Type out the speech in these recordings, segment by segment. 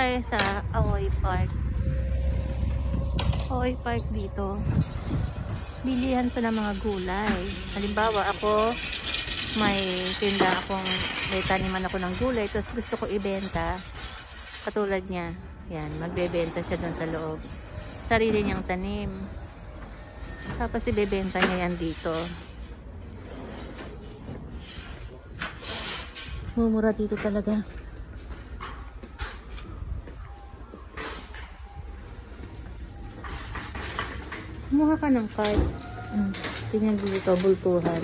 tayo sa Aoy Park. Aoy Park dito. Bilihan to ng mga gulay. Halimbawa ako, may taniman ako ng gulay, tapos gusto ko ibenta. Katulad niya. Yan, magbebenta siya doon sa loob. Sarili niyang tanim. Tapos ibebenta niya yan dito. Mumura dito talaga. Kumuha ka ng card. Tingnan dito, bultuhan.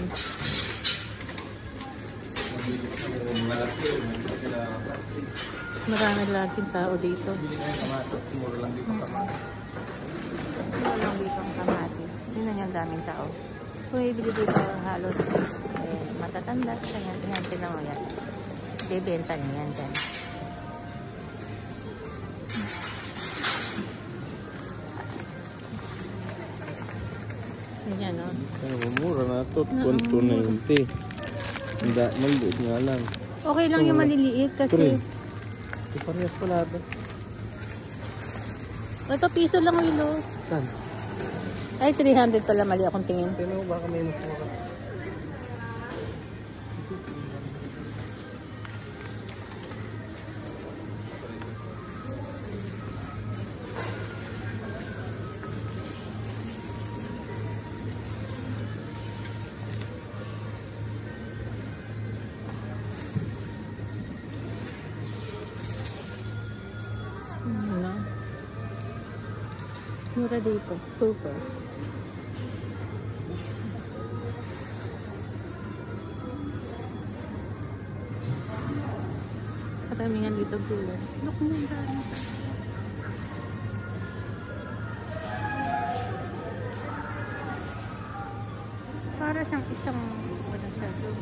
Marami laging tao dito. Mura lang dito ang kamatis. Tingnan yung daming tao. Kung ibili dito halos matatanda. Tingnan mo yan. Bebenta niya yan dyan. Yan o. Mura na ito. 290. Maliit nga lang. Okay lang yung maliliit kasi. Parehas pala ito. Ito piso lang ilo. Saan? Ay 300 pala, mali akong tingin. Pero baka may mas mura. Mura dito. Super. Karamihan dito gulay. Look mo yung dami. Para siyang isang wala siya doon.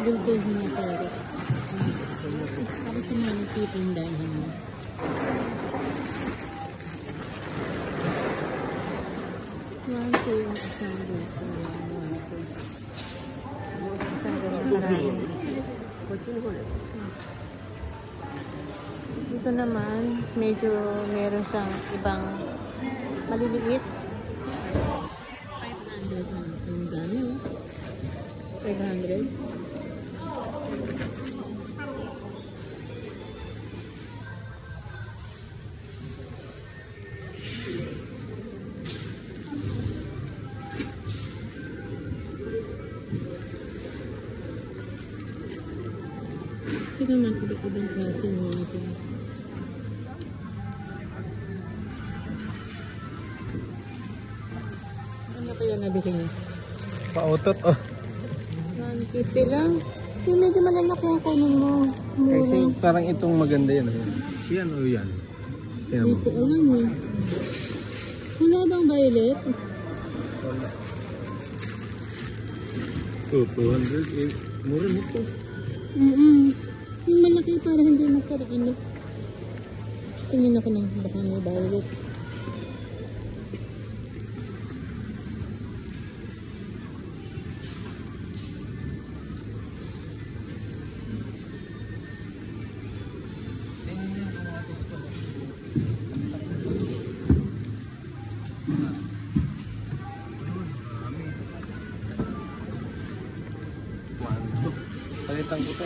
Gulgol niya carrots. Para sa mga nagtitindahan niya. One, two, isang gulgol. Isang gulgol. Dito naman, medyo meron siyang ibang maliliit. 500 na. Ang dami, 500. Ito naman ibang klase niya ito. Ano kaya nabili niya? Pautot oh. 150 lang. Yung medyo malalaki ang kunin mo. Mura. Kasi parang itong maganda yan. Yan o yan. Dito alam eh. Wala bang violet? Wala. 200 eh. Mura nito. Yung malaki para hindi magkaroon. Tingin ako ng baka may violet.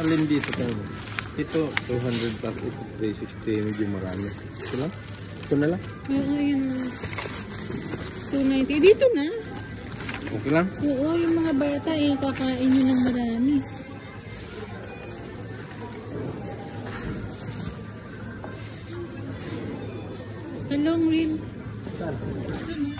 alin dito tayo? Ito, 200 plus ito, 360, medyo marami. Ito lang? Ito na lang? Oo, yun. 290. Dito na. Okay lang? Oo, yung mga bata, kakain nyo ng marami. Long rin. Ano?